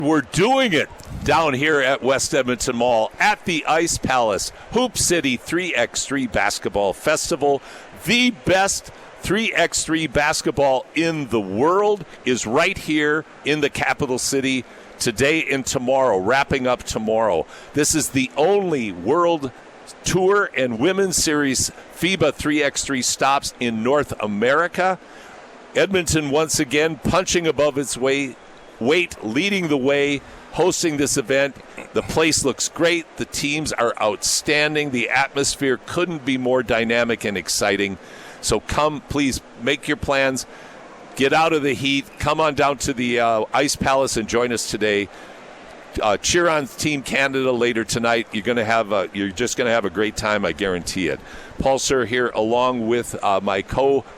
We're doing it down here at West Edmonton Mall at the Ice Palace. Hoop City 3x3 Basketball Festival. The best 3x3 basketball in the world is right here in the capital city today and tomorrow, wrapping up tomorrow. This is the only World Tour and Women's Series FIBA 3x3 stops in North America. Edmonton once again punching above its weight, leading the way, hosting this event. The place looks great. The teams are outstanding. The atmosphere couldn't be more dynamic and exciting. So come, please, make your plans. Get out of the heat. Come on down to the Ice Palace and join us today. Cheer on Team Canada later tonight. You're just going to have a great time, I guarantee it. Paul Sir here along with my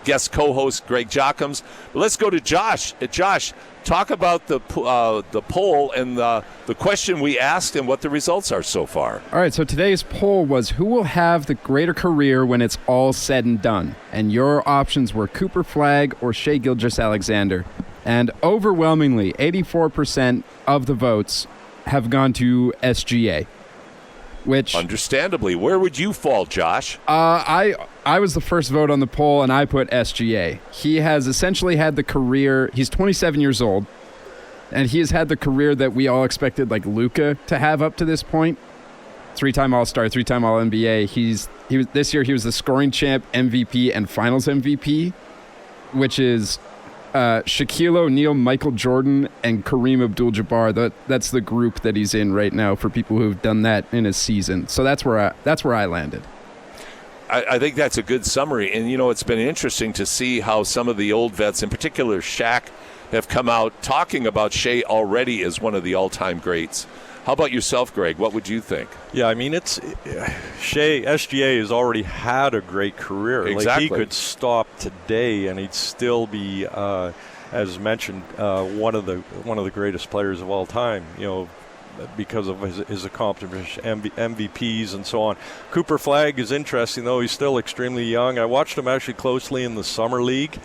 guest co-host Greg Jockims. But let's go to Josh. Josh, talk about the poll and the question we asked and what the results are so far. All right, so today's poll was who will have the greater career when it's all said and done? And your options were Cooper Flagg or Shai Gilgeous-Alexander. And overwhelmingly, 84% of the votes have gone to SGA. Which, understandably, where would you fall, Josh? I was the first vote on the poll, and I put SGA. He has essentially had the career. He's 27 years old, and he has had the career that we all expected, like Luka, to have up to this point. 3-time All-Star, 3-time All-NBA. This year he was the scoring champ, MVP, and Finals MVP, which is Shaquille O'Neal, Michael Jordan, and Kareem Abdul-Jabbar. That's the group that he's in right now for people who've done that in a season. So that's where I landed. I think that's a good summary. And, it's been interesting to see how some of the old vets, in particular Shaq, have come out talking about Shai already as one of the all-time greats. How about yourself, Greg? What would you think? Yeah, I mean, SGA has already had a great career. Exactly. Like, he could stop today and he'd still be, as mentioned, one of the greatest players of all time. Because of his accomplishments, MVPs and so on. Cooper Flagg is interesting, though. He's still extremely young. I watched him actually closely in the Summer League,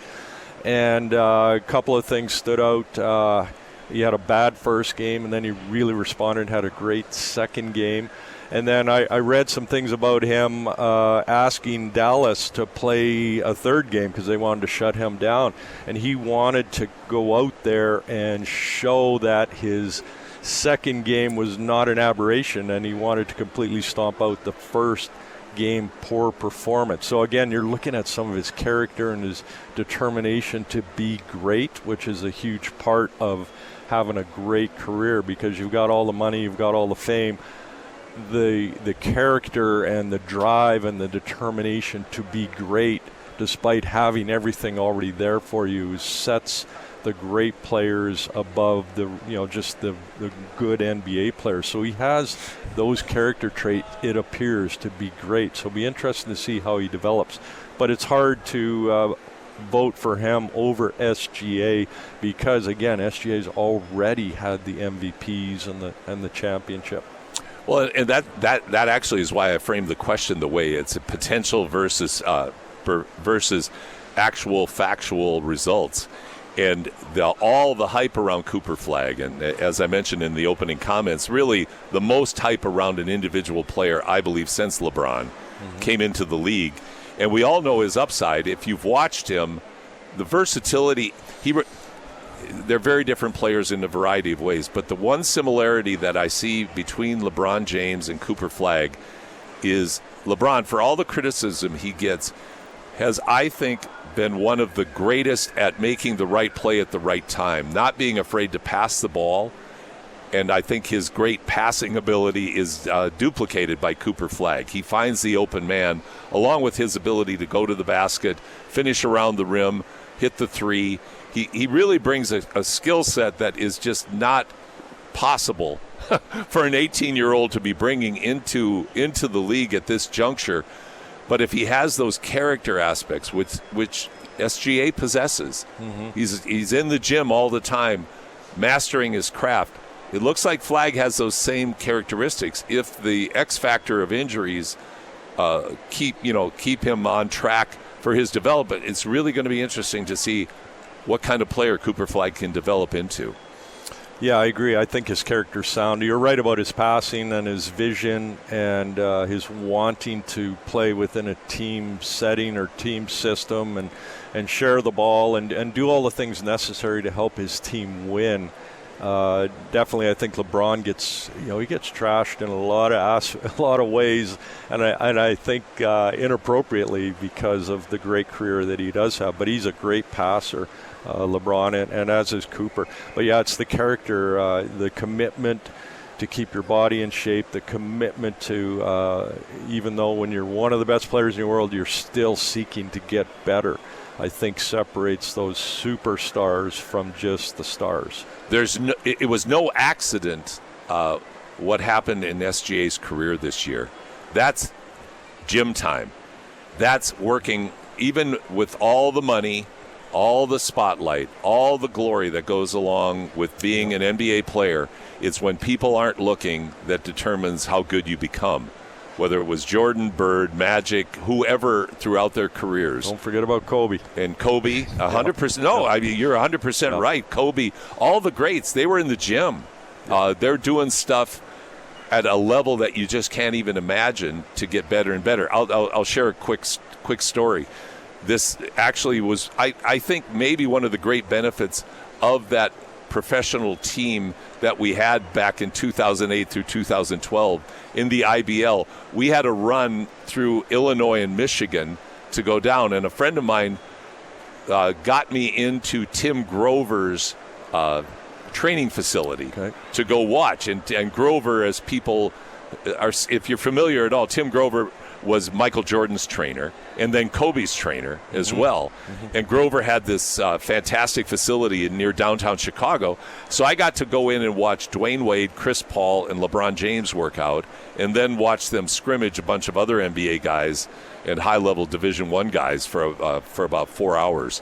and a couple of things stood out. He had a bad first game, and then he really responded and had a great second game. And then I read some things about him asking Dallas to play a third game because they wanted to shut him down. And he wanted to go out there and show that his second game was not an aberration, and he wanted to completely stomp out the first game poor performance. So again, you're looking at some of his character and his determination to be great, which is a huge part of having a great career, because you've got all the money, you've got all the fame. The character and the drive and the determination to be great despite having everything already there for you sets the great players above just the good NBA players. So he has those character traits, it appears, to be great. So it'll be interesting to see how he develops. But it's hard to vote for him over SGA because, again, SGA's already had the MVPs and the championship. Well, and that actually is why I framed the question the way it's a potential versus actual factual results. And all the hype around Cooper Flagg, and as I mentioned in the opening comments, really the most hype around an individual player, I believe, since LeBron came into the league. And we all know his upside. If you've watched him, the versatility, they're very different players in a variety of ways. But the one similarity that I see between LeBron James and Cooper Flagg is LeBron, for all the criticism he gets, has, I think, been one of the greatest at making the right play at the right time, not being afraid to pass the ball. And I think his great passing ability is duplicated by Cooper Flagg. He finds the open man, along with his ability to go to the basket, finish around the rim, hit the three. He really brings a skill set that is just not possible for an 18-year-old to be bringing into the league at this juncture. But if he has those character aspects, which SGA possesses, he's in the gym all the time, mastering his craft. It looks like Flagg has those same characteristics. If the X factor of injuries keep him on track for his development, it's really going to be interesting to see what kind of player Cooper Flagg can develop into. Yeah, I agree. I think his character's sound. You're right about his passing and his vision and his wanting to play within a team setting or team system and share the ball and do all the things necessary to help his team win. Definitely, I think LeBron gets trashed in a lot of ways, and I think inappropriately because of the great career that he does have. But he's a great passer, LeBron, and as is Cooper. But yeah, it's the character, the commitment to keep your body in shape, the commitment to even though when you're one of the best players in the world, you're still seeking to get better. I think separates those superstars from just the stars. It was no accident what happened in SGA's career this year. That's gym time. That's working even with all the money, all the spotlight, all the glory that goes along with being an NBA player. It's when people aren't looking that determines how good you become. Whether it was Jordan, Bird, Magic, whoever throughout their careers. Don't forget about Kobe. And Kobe, 100%. No, I mean, you're 100% right. Kobe, all the greats, they were in the gym. They're doing stuff at a level that you just can't even imagine to get better and better. I'll share a quick story. This actually was, I think, maybe one of the great benefits of that professional team that we had back in 2008 through 2012 in the IBL. We had a run through Illinois and Michigan to go down, and a friend of mine got me into Tim Grover's training facility to go watch. And Grover, as people are, if you're familiar at all, Tim Grover was Michael Jordan's trainer and then Kobe's trainer as well. And Grover had this fantastic facility near downtown Chicago. So I got to go in and watch Dwayne Wade, Chris Paul, and LeBron James work out, and then watch them scrimmage a bunch of other NBA guys and high-level Division I guys for about 4 hours.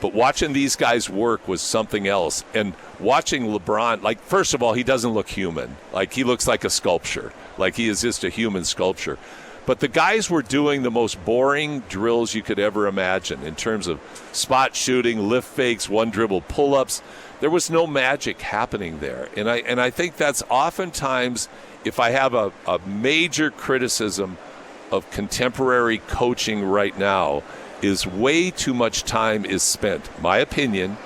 But watching these guys work was something else. And watching LeBron, like, first of all, he doesn't look human. Like, he looks like a sculpture. Like, he is just a human sculpture. But the guys were doing the most boring drills you could ever imagine in terms of spot shooting, lift fakes, one dribble pull-ups. There was no magic happening there. And I think that's oftentimes, if I have a major criticism of contemporary coaching right now, is way too much time is spent, my opinion,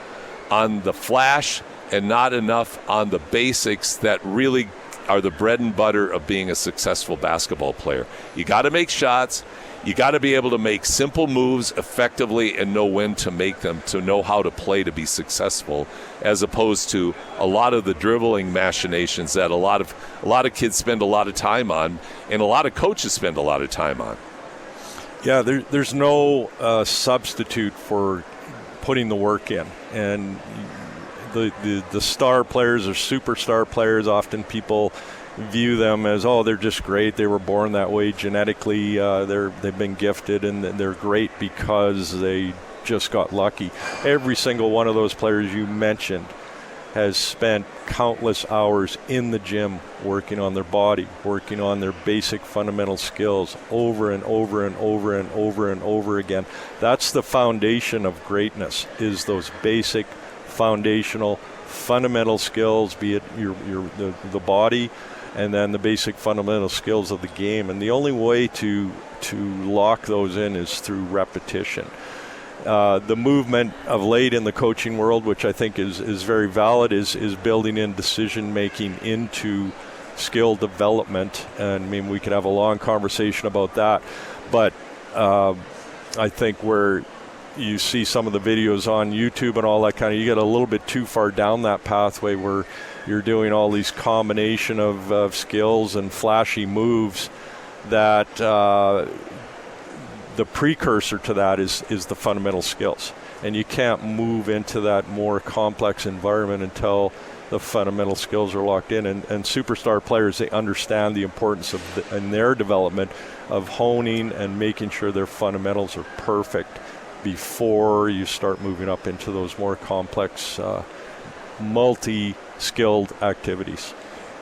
on the flash and not enough on the basics that really are the bread and butter of being a successful basketball player. You got to make shots. You got to be able to make simple moves effectively and know when to make them, to know how to play to be successful, as opposed to a lot of the dribbling machinations that a lot of kids spend a lot of time on, and a lot of coaches spend a lot of time on. Yeah, there's no substitute for putting the work in. And the star players or superstar players, often people view them as, they're just great. They were born that way genetically. They've been gifted, and they're great because they just got lucky. Every single one of those players you mentioned has spent countless hours in the gym working on their body, working on their basic fundamental skills over and over and over and over and over again. That's the foundation of greatness, is those basic foundational fundamental skills, be it the body and then the basic fundamental skills of the game. And the only way to lock those in is through repetition. The movement of late in the coaching world, which I think is very valid, is building in decision-making into skill development. And I mean, we could have a long conversation about that. But I think where you see some of the videos on YouTube and all that kind of, you get a little bit too far down that pathway where you're doing all these combination of skills and flashy moves that the precursor to that is the fundamental skills. And you can't move into that more complex environment until the fundamental skills are locked in. And superstar players, they understand the importance of in their development of honing and making sure their fundamentals are perfect before you start moving up into those more complex, multi-skilled activities.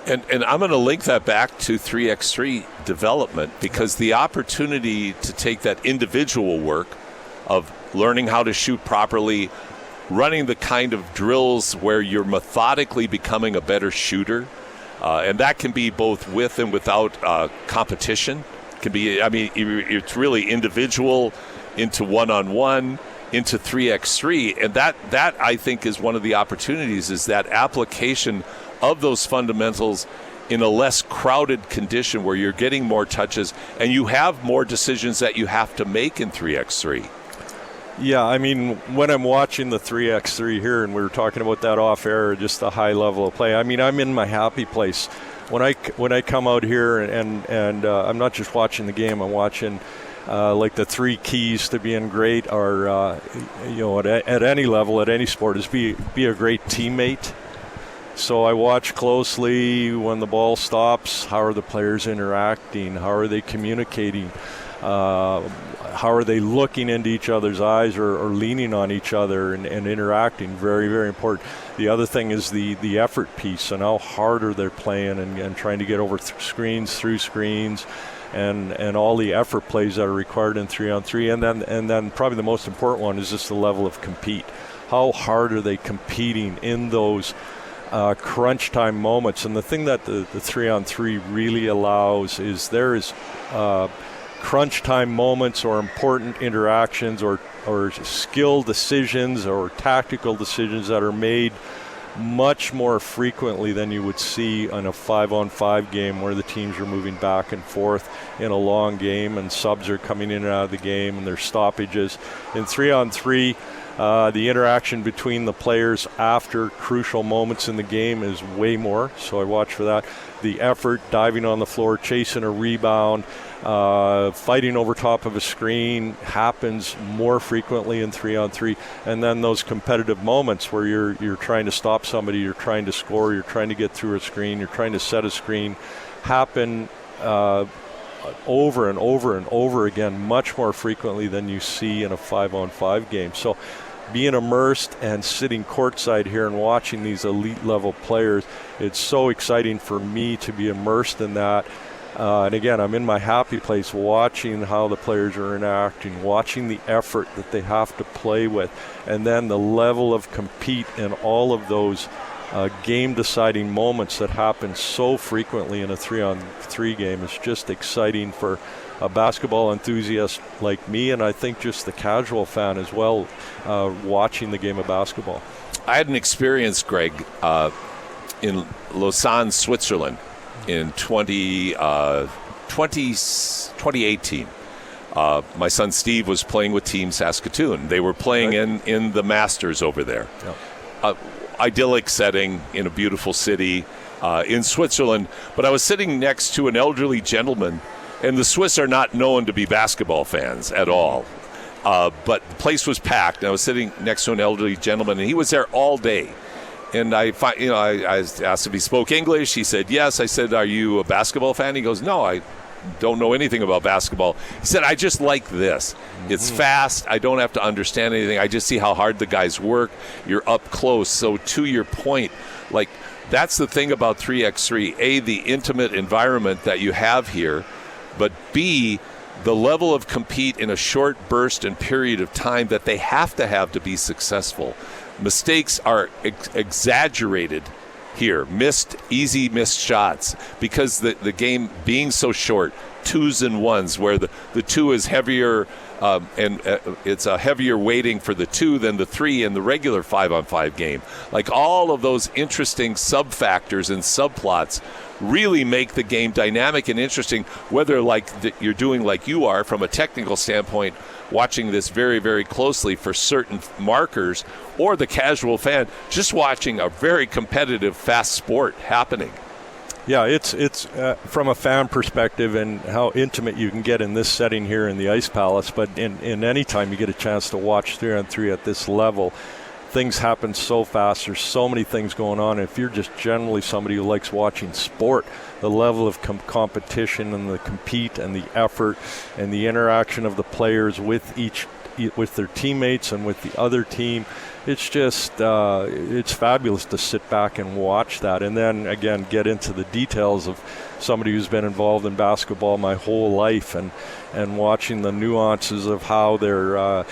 And I'm going to link that back to 3x3 development, because the opportunity to take that individual work of learning how to shoot properly, running the kind of drills where you're methodically becoming a better shooter. And that can be both with and without competition. It can be, it's really individual into one-on-one, into 3x3. And that I think is one of the opportunities, is that application of those fundamentals in a less crowded condition where you're getting more touches and you have more decisions that you have to make in 3x3. Yeah, I mean, when I'm watching the 3x3 here, and we were talking about that off air, just the high level of play, I mean, I'm in my happy place. When I come out here and I'm not just watching the game, I'm watching like the three keys to being great are, at any level, at any sport, is be a great teammate. So I watch closely when the ball stops. How are the players interacting? How are they communicating? How are they looking into each other's eyes or leaning on each other and interacting? Very, very important. The other thing is the effort piece and how hard are they playing and trying to get over screens, through screens, and all the effort plays that are required in 3-on-3. And then probably the most important one is just the level of compete. How hard are they competing in those crunch time moments? And the thing that the 3-on-3 really allows is there is crunch time moments or important interactions or skill decisions or tactical decisions that are made much more frequently than you would see on a 5-on-5 game where the teams are moving back and forth in a long game and subs are coming in and out of the game and there's stoppages. In 3-on-3, the interaction between the players after crucial moments in the game is way more, so I watch for that. The effort, diving on the floor, chasing a rebound, fighting over top of a screen happens more frequently in 3-on-3. And then those competitive moments where you're trying to stop somebody, you're trying to score, you're trying to get through a screen, you're trying to set a screen, happen over and over and over again much more frequently than you see in a 5-on-5 game. So being immersed and sitting courtside here and watching these elite level players, it's so exciting for me to be immersed in that. And again, I'm in my happy place watching how the players are interacting, watching the effort that they have to play with, and then the level of compete in all of those game-deciding moments that happen so frequently in a 3-on-3 game. Is just exciting for a basketball enthusiast like me, and I think just the casual fan as well, watching the game of basketball. I had an experience, Greg, in Lausanne, Switzerland in 2018. My son Steve was playing with Team Saskatoon. They were playing in the Masters over there. Yep. Idyllic setting in a beautiful city in Switzerland, but I was sitting next to an elderly gentleman, and the Swiss are not known to be basketball fans at all. But the place was packed, and I was sitting next to an elderly gentleman, and he was there all day. And I asked if he spoke English. He said yes. I said, "Are you a basketball fan?" He goes, "No, I don't know anything about basketball." He said, "I just like this. It's fast. I don't have to understand anything. I just see how hard the guys work. You're up close." So to your point, like, that's the thing about 3x3. A, the intimate environment that you have here, but B, the level of compete in a short burst and period of time that they have to be successful. Mistakes are exaggerated here. Easy missed shots, because the game being so short, 2s and 1s, where the 2 is heavier, and it's a heavier weighting for the 2 than the 3 in the regular 5-on-5 game. Like, all of those interesting sub-factors and subplots really make the game dynamic and interesting, whether you're doing like you are from a technical standpoint, watching this very, very closely for certain markers, or the casual fan just watching a very competitive, fast sport happening. Yeah, it's from a fan perspective and how intimate you can get in this setting here in the Ice Palace, but in any time you get a chance to watch 3-on-3 at this level, things happen so fast. There's so many things going on. If you're just generally somebody who likes watching sport, the level of competition and the compete and the effort and the interaction of the players with each with their teammates and with the other team. It's just it's fabulous to sit back and watch that, and then again get into the details of somebody who's been involved in basketball my whole life, and watching the nuances of how they're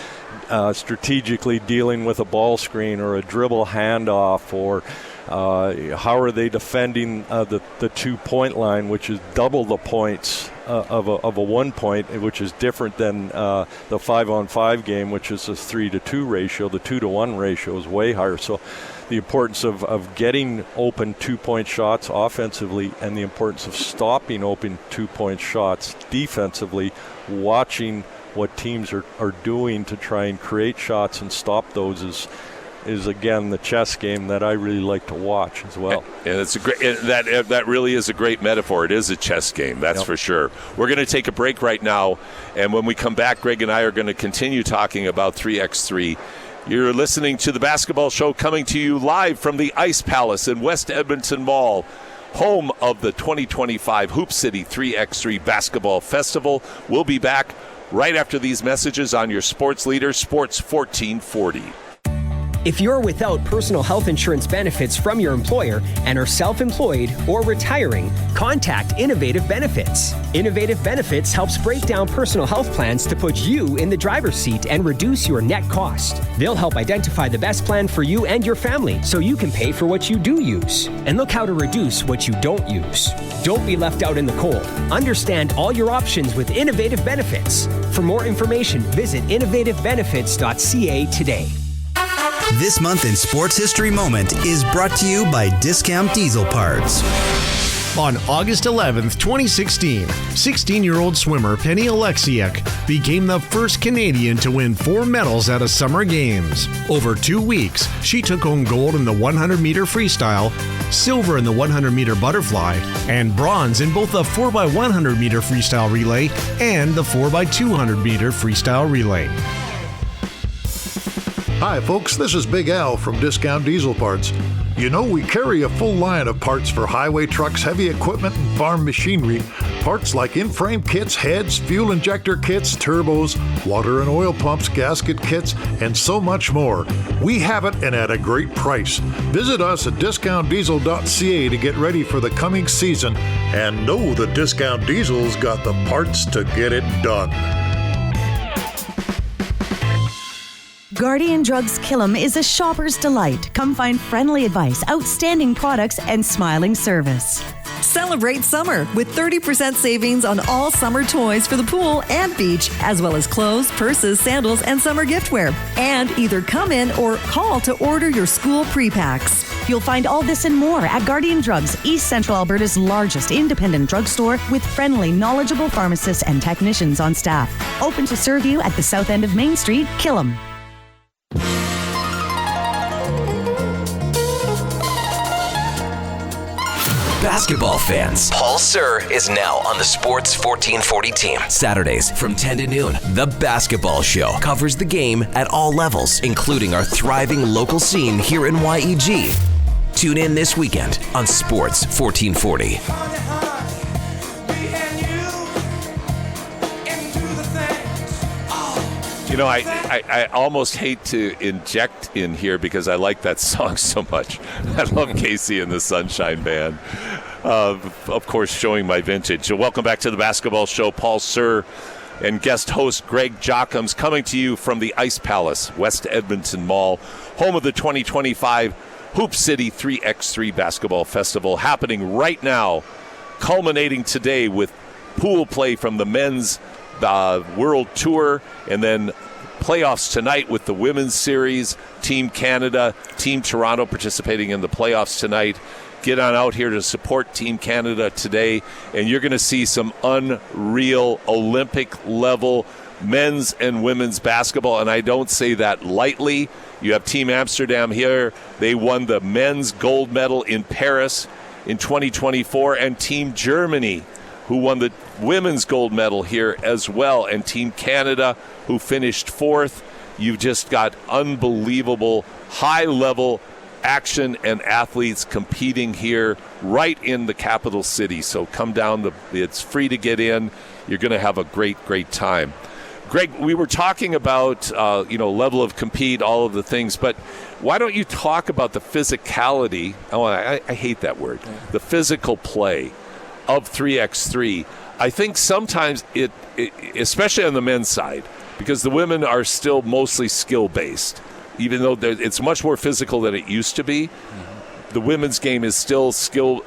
strategically dealing with a ball screen or a dribble handoff, or how are they defending the 2-point line, which is double the points of a 1 point, which is different than the 5-on-5 game, which is a 3-to-2 ratio. The 2-to-1 ratio is way higher. So the importance of getting open 2-point shots offensively, and the importance of stopping open 2-point shots defensively, watching what teams are doing to try and create shots and stop those is again the chess game that I really like to watch as well. And it's a great that really is a great metaphor. It is a chess game, that's for sure. We're going to take a break right now, and when we come back, Greg and I are going to continue talking about 3x3. You're listening to the Basketball Show, coming to you live from the Ice Palace in West Edmonton Mall, home of the 2025 Hoop City 3x3 Basketball Festival. We'll be back right after these messages on your sports leader, Sports 1440. If you're without personal health insurance benefits from your employer and are self-employed or retiring, contact Innovative Benefits. Innovative Benefits helps break down personal health plans to put you in the driver's seat and reduce your net cost. They'll help identify the best plan for you and your family so you can pay for what you do use and look how to reduce what you don't use. Don't be left out in the cold. Understand all your options with Innovative Benefits. For more information, visit innovativebenefits.ca today. This month in Sports History Moment is brought to you by Discount Diesel Parts. On August 11th, 2016, 16-year-old swimmer Penny Oleksiak became the first Canadian to win 4 medals at a Summer Games. Over 2 weeks, she took home gold in the 100-meter freestyle, silver in the 100-meter butterfly, and bronze in both the 4x100-meter freestyle relay and the 4x200-meter freestyle relay. Hi folks, this is Big Al from Discount Diesel Parts. You know, we carry a full line of parts for highway trucks, heavy equipment, and farm machinery. Parts like in-frame kits, heads, fuel injector kits, turbos, water and oil pumps, gasket kits, and so much more. We have it, and at a great price. Visit us at discountdiesel.ca to get ready for the coming season and know that Discount Diesel's got the parts to get it done. Guardian Drugs Killam is a shopper's delight. Come find friendly advice, outstanding products, and smiling service. Celebrate summer with 30% savings on all summer toys for the pool and beach, as well as clothes, purses, sandals, and summer giftware. And either come in or call to order your school pre-packs. You'll find all this and more at Guardian Drugs, East Central Alberta's largest independent drugstore, with friendly, knowledgeable pharmacists and technicians on staff. Open to serve you at the south end of Main Street, Killam. Basketball fans, Paul Sir is now on the Sports 1440 team. Saturdays from 10 to noon, The Basketball Show covers the game at all levels, including our thriving local scene here in YEG. Tune in this weekend on Sports 1440. You know, I almost hate to inject in here because I like that song so much. I love Casey and the Sunshine Band. Of course, showing my vintage. Welcome back to the Basketball Show. Paul Sir and guest host Greg Jockims coming to you from the Ice Palace, West Edmonton Mall, home of the 2025 Hoop City 3x3 Basketball Festival, happening right now, culminating today with pool play from the men's World Tour, and then playoffs tonight with the Women's Series. Team Canada, Team Toronto participating in the playoffs tonight. Get on out here to support Team Canada today, and you're going to see some unreal Olympic-level men's and women's basketball, and I don't say that lightly. You have Team Amsterdam here. They won the men's gold medal in Paris in 2024, and Team Germany, who won the women's gold medal here as well, and Team Canada, who finished fourth. You've just got unbelievable high-level action and athletes competing here right in the capital city. So come down. It's free to get in. You're going to have a great, great time. Greg, we were talking about level of compete, all of the things, but why don't you talk about the physicality? Oh, I hate that word. The physical play of 3x3. I think sometimes it, especially on the men's side, because the women are still mostly skill-based, even though it's much more physical than it used to be. The women's game is still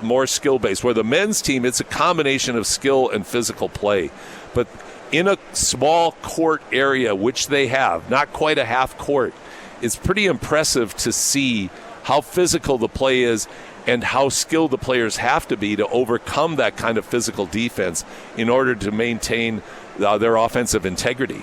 more skill-based, where the men's team, it's a combination of skill and physical play. But in a small court area, which they have, not quite a half court, it's pretty impressive to see how physical the play is and how skilled the players have to be to overcome that kind of physical defense in order to maintain their offensive integrity.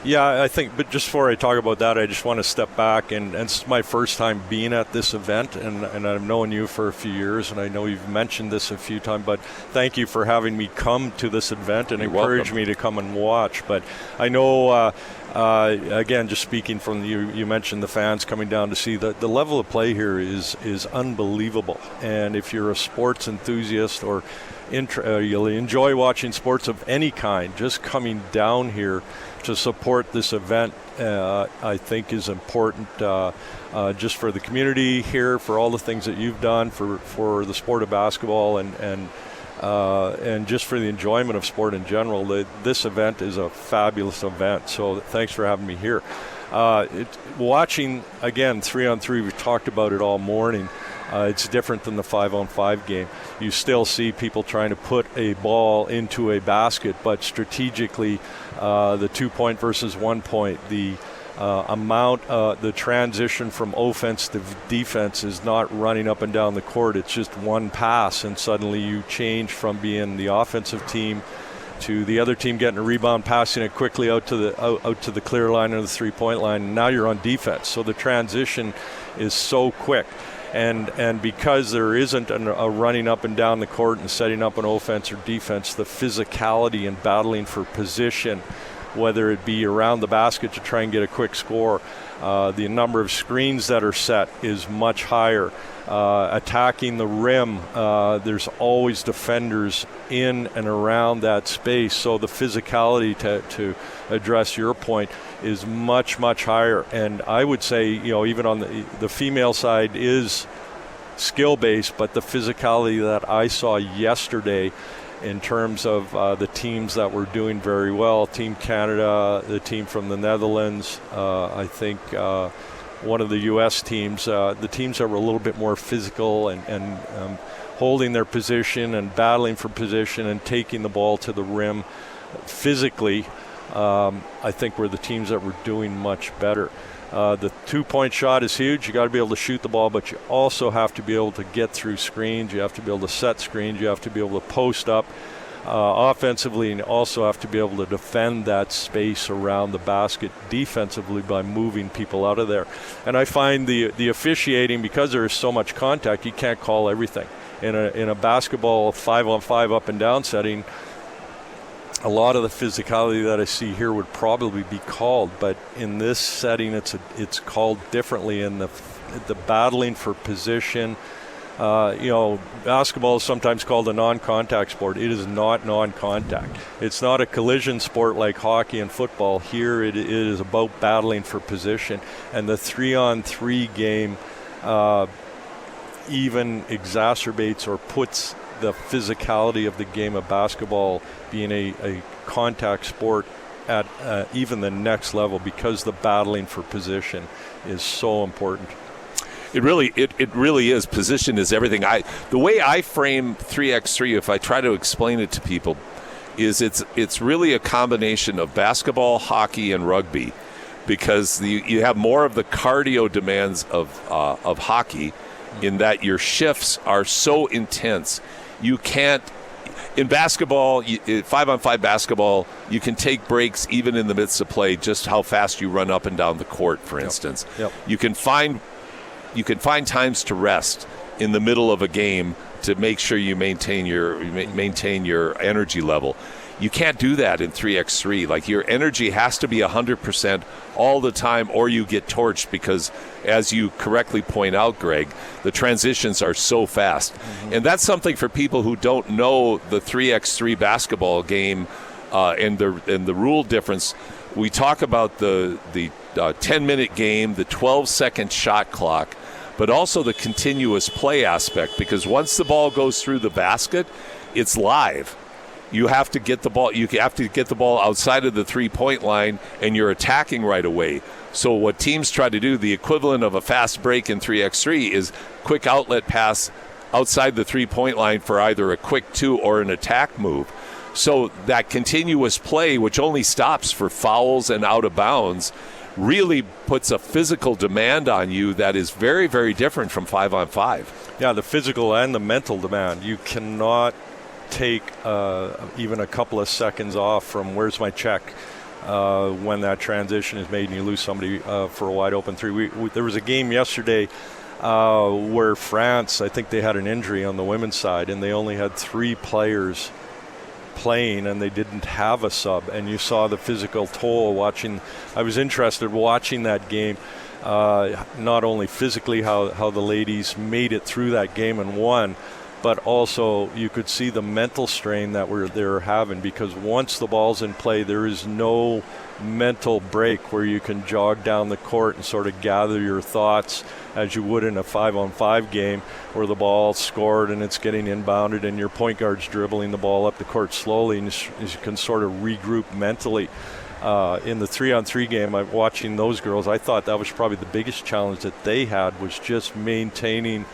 Yeah, I think, but just before I talk about that, I just want to step back, and it's my first time being at this event, and I've known you for a few years, and I know you've mentioned this a few times, but thank you for having me come to this event and encourage me to come and watch. But I know, again, just speaking from you mentioned the fans coming down to see the level of play here is unbelievable, and if you're a sports enthusiast or you'll enjoy watching sports of any kind, just coming down here to support this event, I think is important just for the community here, for all the things that you've done for the sport of basketball, and just for the enjoyment of sport in general. This event is a fabulous event, so thanks for having me here. Watching, again, 3-on-3, we've talked about it all morning. It's different than the 5-on-5 game. You still see people trying to put a ball into a basket, but strategically, the 2-point versus 1-point, the the transition from offense to defense is not running up and down the court. It's just one pass, and suddenly you change from being the offensive team to the other team getting a rebound, passing it quickly out to the clear line or the 3-point line, and now you're on defense. So the transition is so quick. And because there isn't a running up and down the court and setting up an offense or defense, the physicality and battling for position, whether it be around the basket to try and get a quick score, the number of screens that are set is much higher. Attacking the rim, there's always defenders in and around that space. So the physicality to address your point is much, much higher. And I would say, even on the female side is skill-based, but the physicality that I saw yesterday in terms of the teams that were doing very well, Team Canada, the team from the Netherlands, I think one of the U.S. teams, the teams that were a little bit more physical and holding their position and battling for position and taking the ball to the rim physically, I think were the teams that were doing much better. The 2-point shot is huge. You got to be able to shoot the ball, but you also have to be able to get through screens. You have to be able to set screens. You have to be able to post up offensively, and you also have to be able to defend that space around the basket defensively by moving people out of there. And I find the officiating, because there is so much contact, you can't call everything. In a basketball 5-on-5 up and down setting, a lot of the physicality that I see here would probably be called, but in this setting, it's called differently. In the battling for position, basketball is sometimes called a non-contact sport. It is not non-contact. It's not a collision sport like hockey and football. Here, it is about battling for position, and the 3-on-3 game even exacerbates or puts the physicality of the game of basketball being a contact sport at even the next level, because the battling for position is so important. It really is. Position is everything. The way I frame 3x3, if I try to explain it to people, is it's really a combination of basketball, hockey, and rugby, because you have more of the cardio demands of hockey, in that your shifts are so intense. You can't, in basketball, 5-on-5 basketball, you can take breaks even in the midst of play, just how fast you run up and down the court, for instance. Yep. You can find times to rest in the middle of a game to make sure you maintain your energy level. You can't do that in 3x3. Like, your energy has to be 100% all the time, or you get torched, because, as you correctly point out, Greg, the transitions are so fast. Mm-hmm. And that's something for people who don't know the 3x3 basketball game and the rule difference. we talk about the 10-minute game, the 12-second shot clock, but also the continuous play aspect, because once the ball goes through the basket, it's live. You have to get the ball. You have to get the ball outside of the three-point line, and you're attacking right away. So what teams try to do, the equivalent of a fast break in 3x3, is quick outlet pass outside the three-point line for either a quick two or an attack move. So that continuous play, which only stops for fouls and out of bounds, really puts a physical demand on you that is very, very different from 5-on-5. Yeah, the physical and the mental demand. You cannot take even a couple of seconds off from where's my check when that transition is made and you lose somebody for a wide open three. There was a game yesterday where France, I think they had an injury on the women's side, and they only had 3 players playing, and they didn't have a sub, and you saw the physical toll watching. I was interested watching that game, not only physically how the ladies made it through that game and won, but also you could see the mental strain that they're having, because once the ball's in play, there is no mental break where you can jog down the court and sort of gather your thoughts as you would in a 5-on-5 game where the ball's scored and it's getting inbounded and your point guard's dribbling the ball up the court slowly, and you can sort of regroup mentally. In the 3-on-3 game, watching those girls, I thought that was probably the biggest challenge that they had, was just maintaining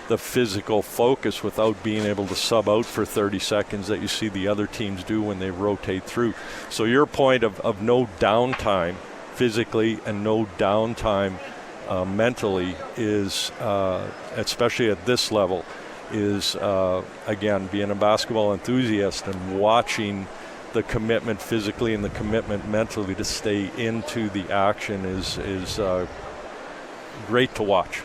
the physical focus without being able to sub out for 30 seconds that you see the other teams do when they rotate through. So your point of no downtime physically and no downtime mentally is, especially at this level, is, again, being a basketball enthusiast and watching the commitment physically and the commitment mentally to stay into the action is great to watch.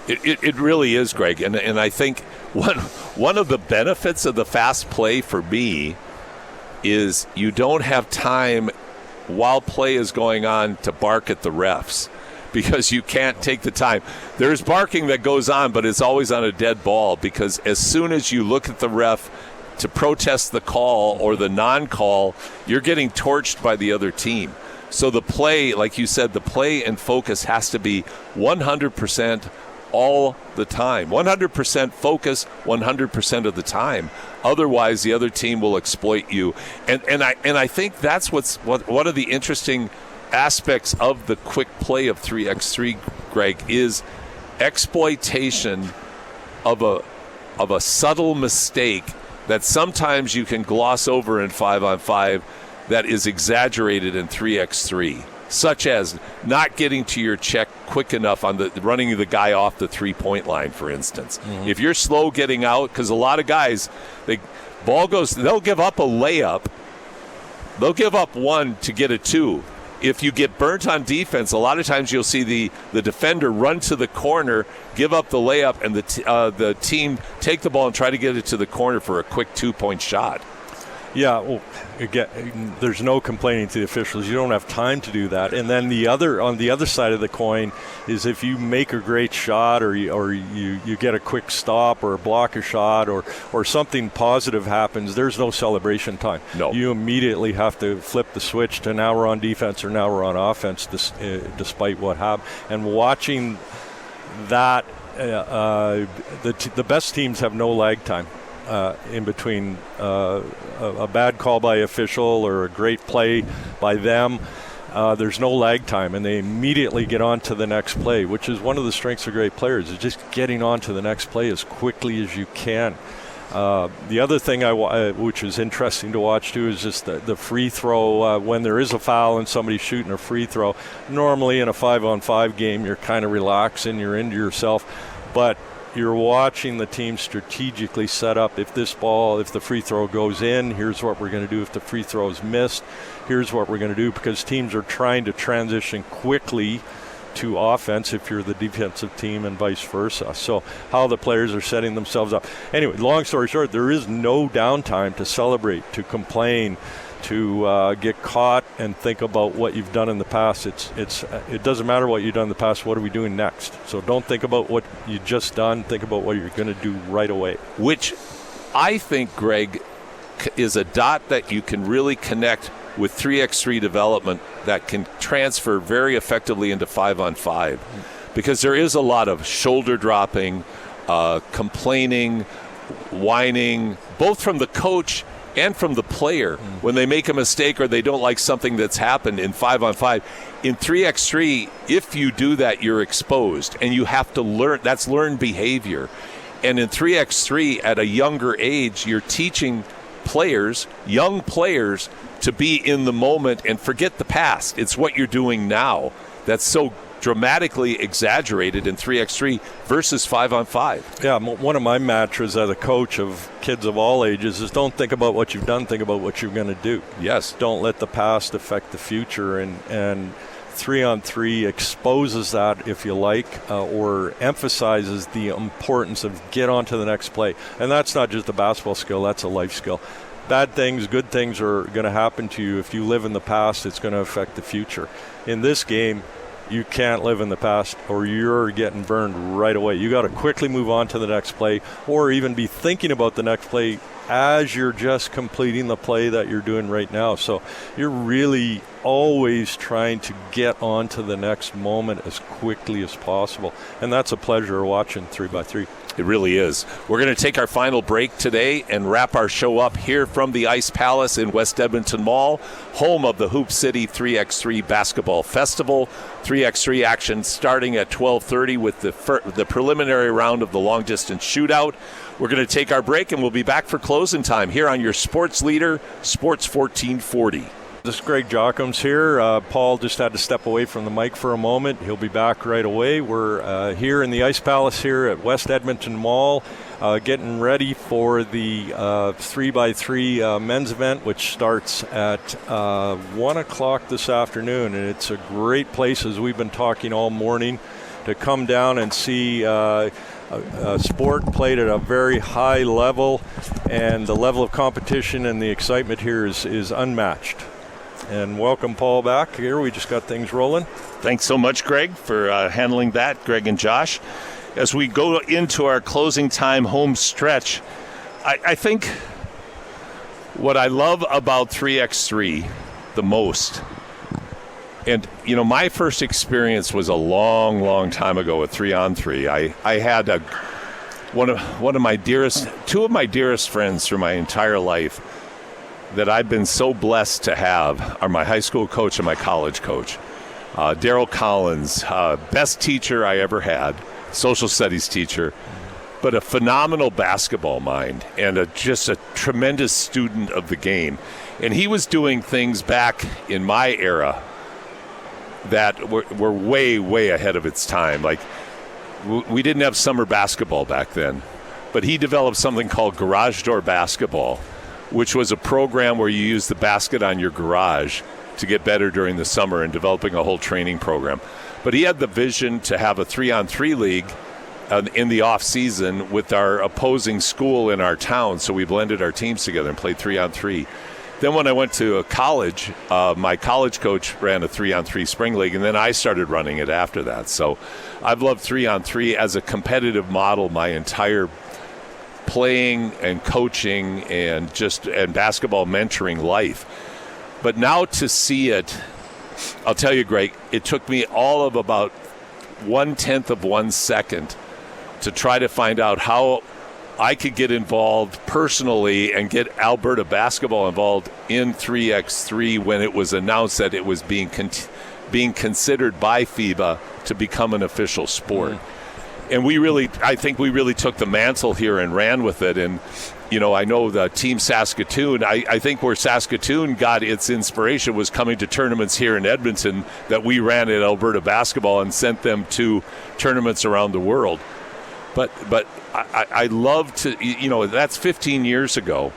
It really is, Greg, and I think one of the benefits of the fast play for me is you don't have time while play is going on to bark at the refs, because you can't take the time. There's barking that goes on, but it's always on a dead ball, because as soon as you look at the ref to protest the call or the non-call, you're getting torched by the other team. So the play, like you said, the play and focus has to be 100% all the time. 100% focus 100% of the time. Otherwise, the other team will exploit you. And I think that's one of the interesting aspects of the quick play of 3x3, Greg, is exploitation of a subtle mistake that sometimes you can gloss over in 5-on-5 that is exaggerated in 3x3. Such as not getting to your check quick enough on running the guy off the three-point line, for instance. Mm-hmm. If you're slow getting out, because a lot of guys, they'll give up a layup. They'll give up one to get a two. If you get burnt on defense, a lot of times you'll see the defender run to the corner, give up the layup, and the team take the ball and try to get it to the corner for a quick 2-point shot. Yeah, well, again, there's no complaining to the officials. You don't have time to do that. And then on the other side of the coin is if you make a great shot or you get a quick stop or block a shot or something positive happens, there's no celebration time. No. You immediately have to flip the switch to now we're on defense or now we're on offense, despite what happened. And watching that, the best teams have no lag time. In between a bad call by official or a great play by them, there's no lag time, and they immediately get on to the next play, which is one of the strengths of great players, is just getting on to the next play as quickly as you can. The other thing which is interesting to watch too is just the free throw. When there is a foul and somebody's shooting a free throw, normally in a 5-on-5 game you're kind of relaxing, you're into yourself, but you're watching the team strategically set up. If the free throw goes in, here's what we're going to do. If the free throw is missed, here's what we're going to do, because teams are trying to transition quickly to offense if you're the defensive team and vice versa. So how the players are setting themselves up. Anyway, long story short, there is no downtime to celebrate, to complain, to get caught and think about what you've done in the past. It doesn't matter what you've done in the past. What are we doing next? So don't think about what you just done. Think about what you're going to do right away. Which I think, Greg, is a dot that you can really connect with 3x3 development that can transfer very effectively into 5-on-5, because there is a lot of shoulder dropping, complaining, whining, both from the coach and from the player when they make a mistake or they don't like something that's happened in 5-on-5. In 3x3, if you do that, you're exposed, and you have to learn. That's learned behavior. And in 3x3, at a younger age, you're teaching players, young players, to be in the moment and forget the past. It's what you're doing now that's so dramatically exaggerated in 3x3 versus 5-on-5. Yeah, one of my mantras as a coach of kids of all ages is don't think about what you've done, think about what you're going to do. Yes. Don't let the past affect the future, and 3-on-3 exposes that, if you like, or emphasizes the importance of get on to the next play. And that's not just a basketball skill, that's a life skill. Bad things, good things are going to happen to you. If you live in the past, it's going to affect the future. In this game, you can't live in the past or you're getting burned right away. You got to quickly move on to the next play, or even be thinking about the next play as you're just completing the play that you're doing right now. So you're really always trying to get on to the next moment as quickly as possible. And that's a pleasure watching 3x3. It really is. We're going to take our final break today and wrap our show up here from the Ice Palace in West Edmonton Mall, home of the Hoop City 3x3 Basketball Festival. 3x3 action starting at 12:30 with the preliminary round of the long-distance shootout. We're going to take our break, and we'll be back for closing time here on your sports leader, Sports 1440. This is Greg Jockims here. Paul just had to step away from the mic for a moment. He'll be back right away. We're here in the Ice Palace here at West Edmonton Mall, getting ready for the 3x3 men's event, which starts at 1 o'clock this afternoon. And it's a great place, as we've been talking all morning, to come down and see sport played at a very high level. And the level of competition and the excitement here is unmatched. And welcome, Paul, back here. We just got things rolling. Thanks so much, Greg, for handling that, Greg and Josh. As we go into our closing time home stretch, I think what I love about 3x3 the most, and, you know, my first experience was a long, long time ago with 3-on-3. I had two of my dearest friends through my entire life that I've been so blessed to have are my high school coach and my college coach. Daryl Collins, best teacher I ever had, social studies teacher, but a phenomenal basketball mind and just a tremendous student of the game. And he was doing things back in my era that were way, way ahead of its time. Like, we didn't have summer basketball back then, but he developed something called garage door basketball, which was a program where you use the basket on your garage to get better during the summer and developing a whole training program. But he had the vision to have a 3-on-3 league in the off season with our opposing school in our town. So we blended our teams together and played 3-on-3. Then when I went to college, my college coach ran a 3-on-3 spring league, and then I started running it after that. So I've loved 3-on-3 as a competitive model my entire playing and coaching and basketball mentoring life. But now to see it, I'll tell you, Greg, it took me all of about 1/10 of 1 second to try to find out how I could get involved personally and get Alberta basketball involved in 3x3 when it was announced that it was being considered by FIBA to become an official sport. And I think we really took the mantle here and ran with it. And, you know, I know the Team Saskatoon, I think where Saskatoon got its inspiration was coming to tournaments here in Edmonton that we ran at Alberta basketball and sent them to tournaments around the world. But I love to, you know, that's 15 years ago.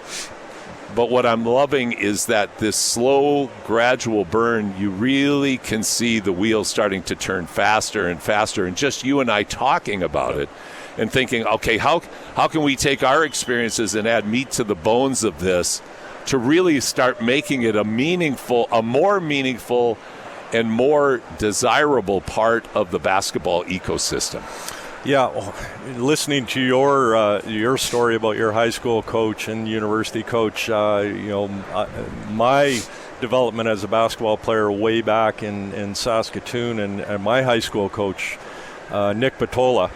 But what I'm loving is that this slow, gradual burn, you really can see the wheels starting to turn faster and faster. And just you and I talking about it and thinking, okay, how can we take our experiences and add meat to the bones of this to really start making it a more meaningful and more desirable part of the basketball ecosystem? Yeah, listening to your story about your high school coach and university coach, my development as a basketball player way back in Saskatoon, and my high school coach, Nick Patola,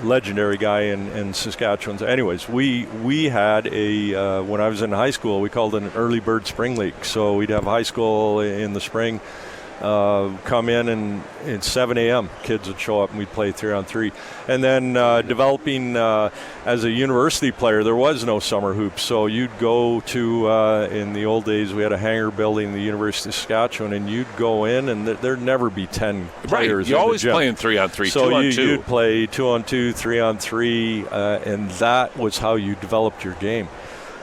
legendary guy in Saskatchewan. Anyways, we had when I was in high school, we called it an early bird spring league. So we'd have high school in the spring. Come in and at 7 a.m. kids would show up and we'd play 3-on-3. And then developing as a university player, there was no summer hoops. So you'd go to, in the old days, we had a hangar building in the University of Saskatchewan, and you'd go in and there'd never be 10 players. Right, you're always playing 3-on-3, so 2-on-2. You'd play 2-on-2, 3-on-3, and that was how you developed your game.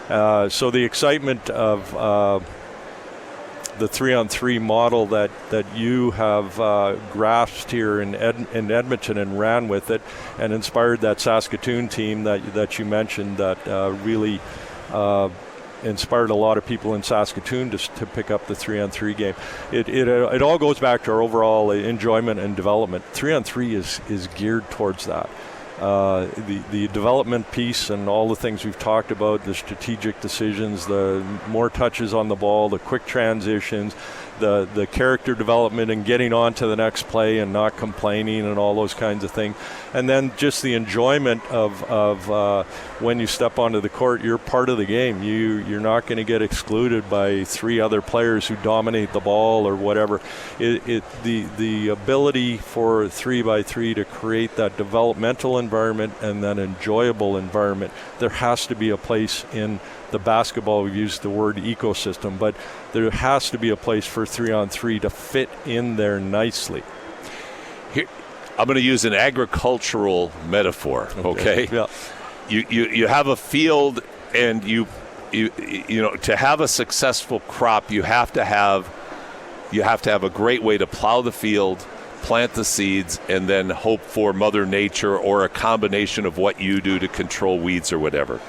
So the excitement of the 3-on-3 model that you have grasped here in Edmonton and ran with it and inspired that Saskatoon team that you mentioned that really inspired a lot of people in Saskatoon to pick up the 3-on-3 game. It all goes back to our overall enjoyment and development. 3-on-3 is geared towards that. The development piece and all the things we've talked about, the strategic decisions, the more touches on the ball, the quick transitions, the character development and getting on to the next play and not complaining and all those kinds of things. And then just the enjoyment of when you step onto the court, you're part of the game. You're not going to get excluded by 3 other players who dominate the ball or whatever. The ability for 3x3 to create that developmental environment and that enjoyable environment, there has to be a place in the basketball. We use the word ecosystem, but there has to be a place for 3-on-3 to fit in there nicely. Here, I'm going to use an agricultural metaphor. Okay. Yeah. You have a field, and you know, to have a successful crop, you have to have a great way to plow the field, plant the seeds, and then hope for Mother Nature or a combination of what you do to control weeds or whatever.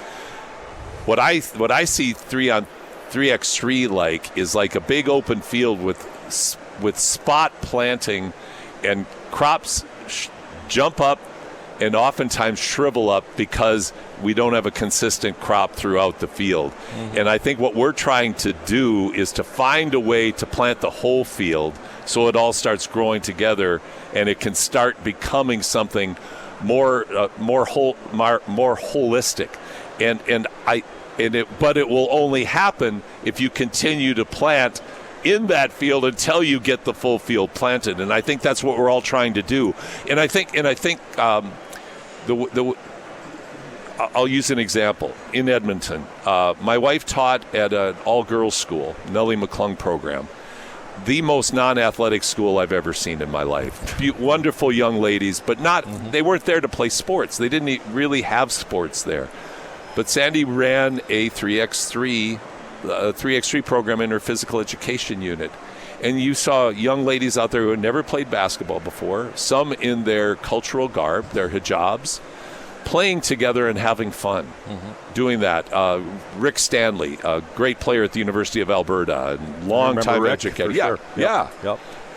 What I see 3x3 like is like a big open field with spot planting, and crops jump up and oftentimes shrivel up because we don't have a consistent crop throughout the field. Mm-hmm. And I think what we're trying to do is to find a way to plant the whole field so it all starts growing together and it can start becoming something more holistic. But it will only happen if you continue to plant in that field until you get the full field planted. And I think that's what we're all trying to do. And I think I'll use an example. In Edmonton, my wife taught at an all-girls school, Nellie McClung program, the most non-athletic school I've ever seen in my life. Wonderful young ladies, but they weren't there to play sports. They didn't really have sports there. But Sandy ran a 3x3 program in her physical education unit. And you saw young ladies out there who had never played basketball before, some in their cultural garb, their hijabs, playing together and having fun doing that. Rick Stanley, a great player at the University of Alberta, long-time educator. Yeah, sure.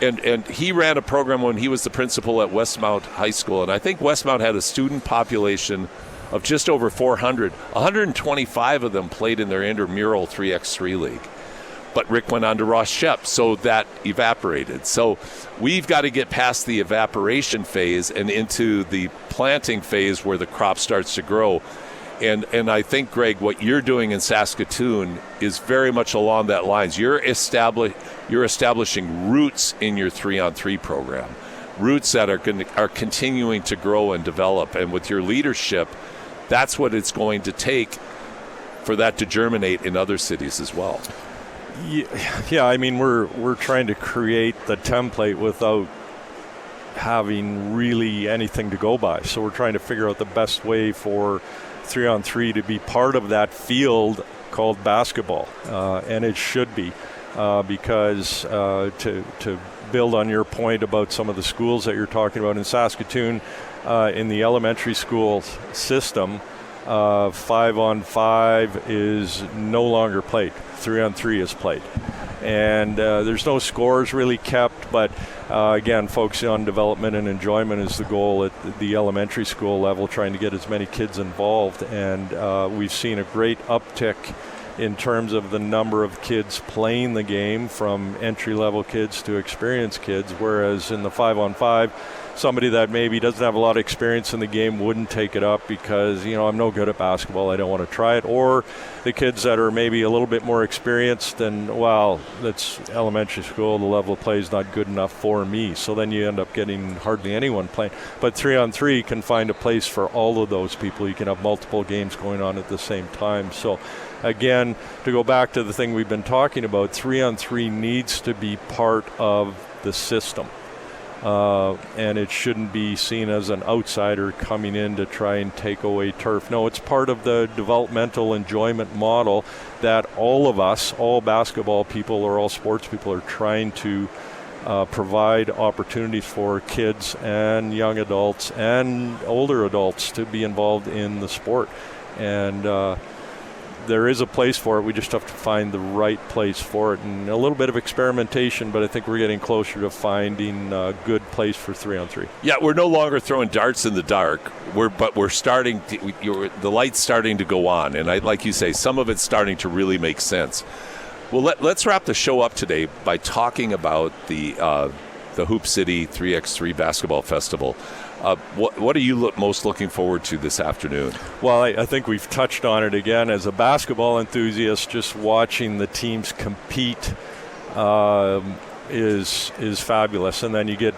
Yep. And he ran a program when he was the principal at Westmount High School. And I think Westmount had a student population of just over 400. 125 of them played in their intramural 3x3 league. But Rick went on to Ross Shep, so that evaporated. So we've got to get past the evaporation phase and into the planting phase where the crop starts to grow. And I think, Greg, what you're doing in Saskatoon is very much along that lines. You're establishing roots in your 3-on-3 program, roots that are continuing to grow and develop. And with your leadership, that's what it's going to take for that to germinate in other cities as well. Yeah, I mean, we're trying to create the template without having really anything to go by. So we're trying to figure out the best way for 3-on-3 to be part of that field called basketball, and it should be because to build on your point about some of the schools that you're talking about in Saskatoon, in the elementary school system, 5-on-5 is no longer played. 3-on-3 is played. And there's no scores really kept, but again, focusing on development and enjoyment is the goal at the elementary school level, trying to get as many kids involved. And we've seen a great uptick in terms of the number of kids playing the game, from entry-level kids to experienced kids, whereas in the 5-on-5, somebody that maybe doesn't have a lot of experience in the game wouldn't take it up because, I'm no good at basketball, I don't want to try it. Or the kids that are maybe a little bit more experienced and, that's elementary school, the level of play is not good enough for me. So then you end up getting hardly anyone playing. But 3-on-3 can find a place for all of those people. You can have multiple games going on at the same time. So again, to go back to the thing we've been talking about, 3-on-3 needs to be part of the system. And it shouldn't be seen as an outsider coming in to try and take away turf. No, it's part of the developmental enjoyment model that all of us, all basketball people or all sports people, are trying to provide opportunities for kids and young adults and older adults to be involved in the sport. And there is a place for it. We just have to find the right place for it, and a little bit of experimentation, but I think we're getting closer to finding a good place for 3-on-3. Yeah, we're no longer throwing darts in the dark, but we're starting the light's starting to go on, and like you say, some of it's starting to really make sense. Well, let's wrap the show up today by talking about the Hoop City 3x3 Basketball Festival. What are you most looking forward to this afternoon? Well, I think we've touched on it again. As a basketball enthusiast, just watching the teams compete is fabulous. And then you get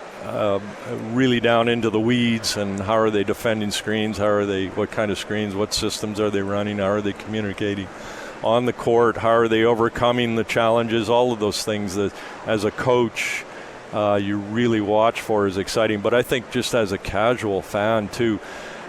really down into the weeds, and how are they defending screens? What kind of screens? What systems are they running? How are they communicating on the court? How are they overcoming the challenges? All of those things that, as a coach, you really watch for is exciting. But I think just as a casual fan too,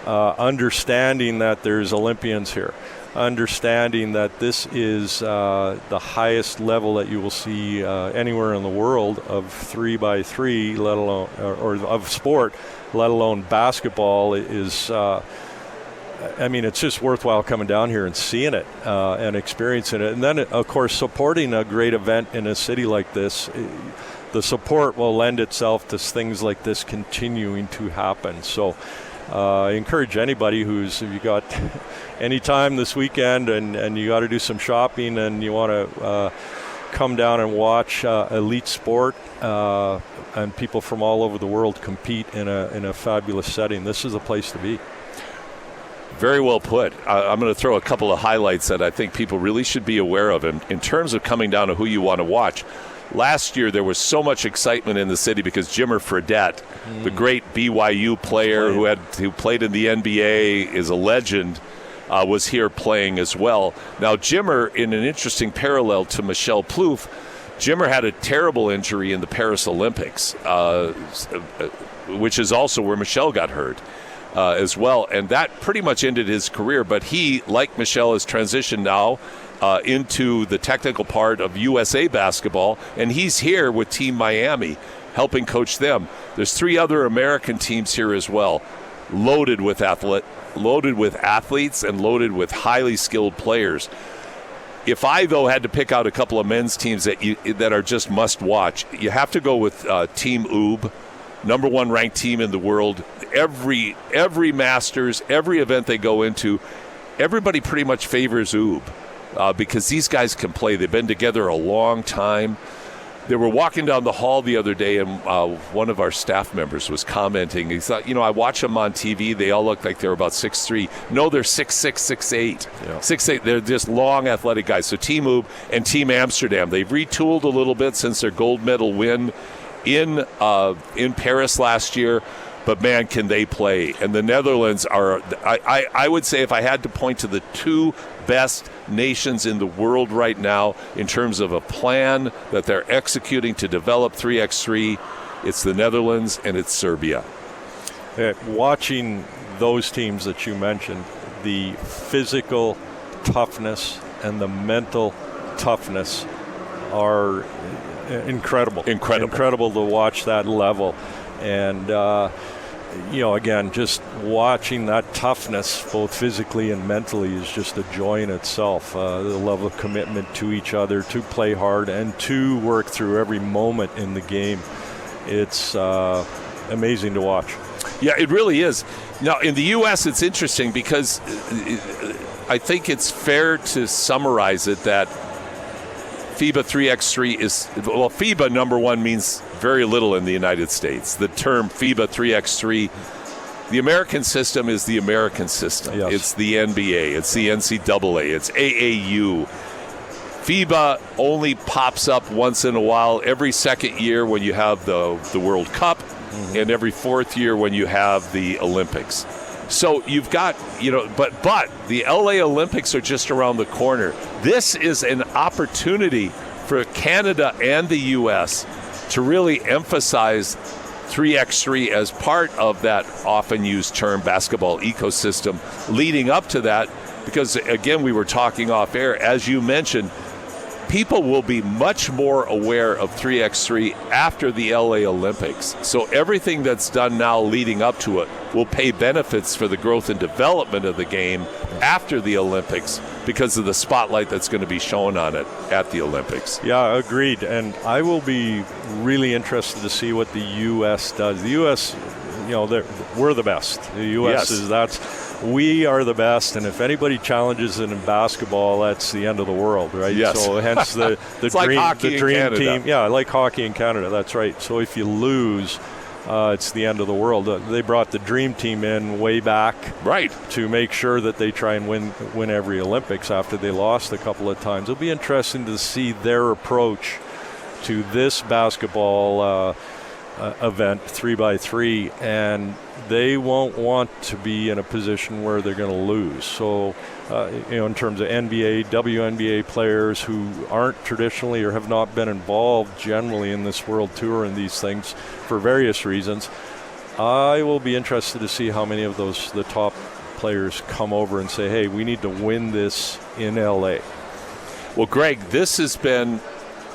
understanding that there's Olympians here, understanding that this is the highest level that you will see anywhere in the world of 3x3, let alone or of sport, let alone basketball, is it's just worthwhile coming down here and seeing it and experiencing it. And then, of course, supporting a great event in a city like this, the support will lend itself to things like this continuing to happen. So I encourage anybody if you got any time this weekend and you got to do some shopping and you want to come down and watch elite sport and people from all over the world compete in a fabulous setting, this is a place to be. Very well put. I'm going to throw a couple of highlights that I think people really should be aware of in terms of coming down to who you want to watch. Last year, there was so much excitement in the city because Jimmer Fredette, the great BYU player who played in the NBA, is a legend, was here playing as well. Now, Jimmer, in an interesting parallel to Michelle Plouffe, Jimmer had a terrible injury in the Paris Olympics, which is also where Michelle got hurt as well. And that pretty much ended his career. But he, like Michelle, has transitioned now into the technical part of USA basketball, and he's here with Team Miami, helping coach them. There's 3 other American teams here as well, loaded with athletes and loaded with highly skilled players. If I, though, had to pick out a couple of men's teams that are just must-watch, you have to go with Team Oob, number 1 ranked team in the world. Every Masters, every event they go into, everybody pretty much favors Oob. Because these guys can play. They've been together a long time. They were walking down the hall the other day, and one of our staff members was commenting. He thought, I watch them on TV. They all look like they're about 6'3". No, they're 6'6", 6'8". Yeah. 6'8". They're just long, athletic guys. So Team Oob and Team Amsterdam, they've retooled a little bit since their gold medal win in Paris last year. But, man, can they play. And the Netherlands are, I would say, if I had to point to the 2 best nations in the world right now in terms of a plan that they're executing to develop 3x3, it's the Netherlands and it's Serbia. Watching those teams that you mentioned, the physical toughness and the mental toughness are incredible to watch that level. And again, just watching that toughness, both physically and mentally, is just a joy in itself. The level of commitment to each other, to play hard, and to work through every moment in the game it's amazing to watch. Yeah, it really is. Now, in the U.S., it's interesting because I think it's fair to summarize it that FIBA 3x3 is, well, FIBA number one means very little in the United States. The term FIBA 3x3, the American system is the American system. Yes. It's the NBA, it's the NCAA, it's AAU. FIBA only pops up once in a while, every second year when you have the World Cup, and every fourth year when you have the Olympics. So you've got, but the LA Olympics are just around the corner. This is an opportunity for Canada and the U.S. to really emphasize 3x3 as part of that often used term basketball ecosystem leading up to that, because again, we were talking off air, as you mentioned, people will be much more aware of 3x3 after the LA Olympics. So everything that's done now leading up to it will pay benefits for the growth and development of the game after the Olympics because of the spotlight that's going to be shown on it at the Olympics. Yeah, agreed. And I will be really interested to see what the U.S. does. The U.S., we're the best. The U.S. We are the best, and if anybody challenges it in basketball, that's the end of the world, right? Yes. So hence the it's like dream team. Yeah, like hockey in Canada, that's right. So if you lose, it's the end of the world. They brought the dream team in way back, right, to make sure that they try and win every Olympics after they lost a couple of times. It'll be interesting to see their approach to this basketball event, 3x3, and they won't want to be in a position where they're going to lose. So, in terms of NBA, WNBA players who aren't traditionally or have not been involved generally in this World Tour and these things for various reasons, I will be interested to see how many of the top players come over and say, hey, we need to win this in LA. Well, Greg, this has been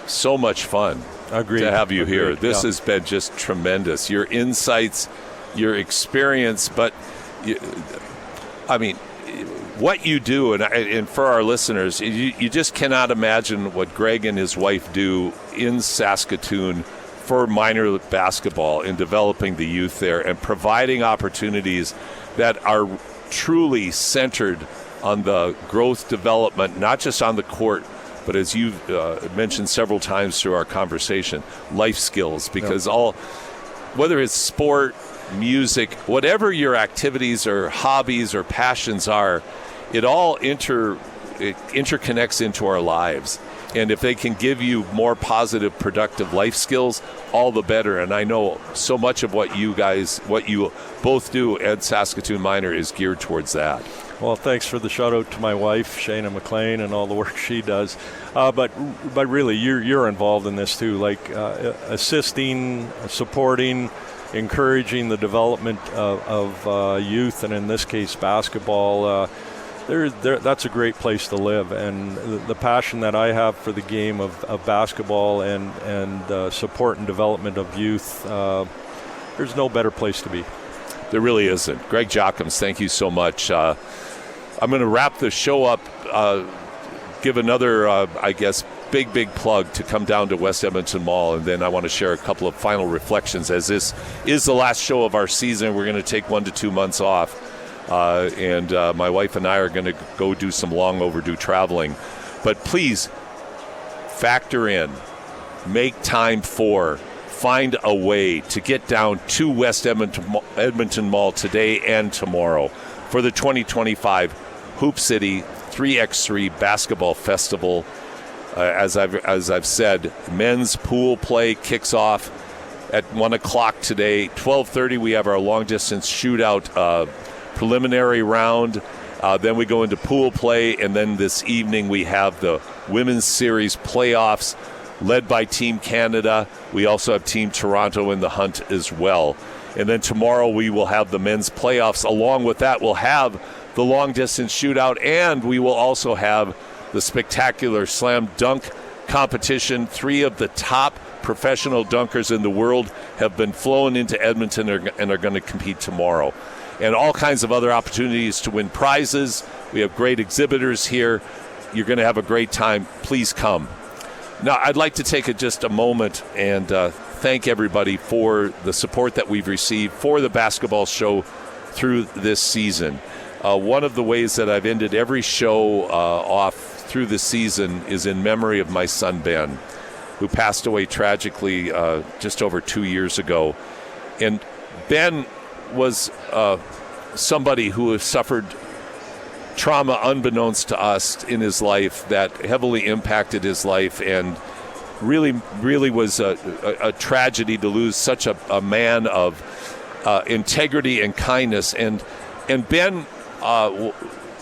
so much fun. Agreed. To have you here. Agreed. This has been just tremendous. Your insights, your experience, but what you do, and for our listeners, you just cannot imagine what Greg and his wife do in Saskatoon for minor basketball in developing the youth there and providing opportunities that are truly centered on the growth development, not just on the court, but as you've mentioned several times through our conversation, life skills, because whether it's sport, music, whatever your activities or hobbies or passions are, it all interconnects into our lives. And if they can give you more positive, productive life skills, all the better. And I know so much of what you both do at Saskatoon Minor is geared towards that. Well, thanks for the shout out to my wife, Shayna McLean, and all the work she does. But really, you're involved in this too, like assisting, supporting, encouraging the development of youth, and in this case, basketball. That's a great place to live, and the passion that I have for the game of basketball and support and development of youth, there's no better place to be. There really isn't. Greg Jockims, thank you so much. I'm going to wrap the show up, give another, big plug to come down to West Edmonton Mall, and then I want to share a couple of final reflections as this is the last show of our season. We're going to take 1 to 2 months off, and my wife and I are going to go do some long overdue traveling. But please factor in, make time for, find a way to get down to West Edmonton Mall today and tomorrow for the 2025 Hoop City 3x3 Basketball Festival. As I've said, men's pool play kicks off at 1 o'clock today. 12:30 we have our long distance shootout preliminary round. Then we go into pool play, and then this evening we have the Women's Series playoffs led by Team Canada. We also have Team Toronto in the hunt as well. And then tomorrow we will have the men's playoffs. Along with that, we'll have the long-distance shootout, and we will also have the spectacular slam dunk competition. 3 of the top professional dunkers in the world have been flown into Edmonton and are going to compete tomorrow. And all kinds of other opportunities to win prizes. We have great exhibitors here. You're going to have a great time. Please come. Now, I'd like to take just a moment and thank everybody for the support that we've received for the basketball show through this season. One of the ways that I've ended every show off through the season is in memory of my son, Ben, who passed away tragically just over 2 years ago. And Ben was somebody who has suffered trauma unbeknownst to us in his life that heavily impacted his life, and really was a tragedy to lose such a man of integrity and kindness. And Ben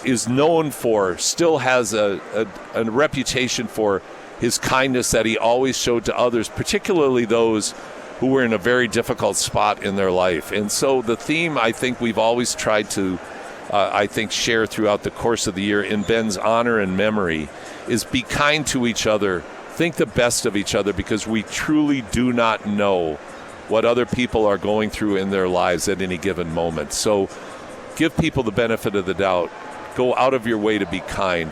is known for, still has a reputation for his kindness that he always showed to others, particularly those who were in a very difficult spot in their life. And so the theme I think we've always tried to share throughout the course of the year in Ben's honor and memory is be kind to each other, think the best of each other, because we truly do not know what other people are going through in their lives at any given moment. So give people the benefit of the doubt. Go out of your way to be kind.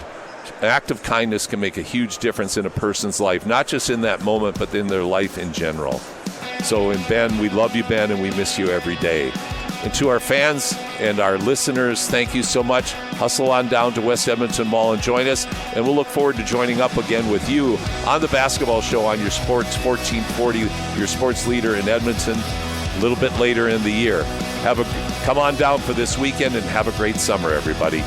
An act of kindness can make a huge difference in a person's life, not just in that moment, but in their life in general. So, and Ben, we love you, Ben, and we miss you every day. And to our fans and our listeners, thank you so much. Hustle on down to West Edmonton Mall and join us. And we'll look forward to joining up again with you on the basketball show on your Sports 1440, your sports leader in Edmonton, a little bit later in the year. Come on down for this weekend and have a great summer, everybody.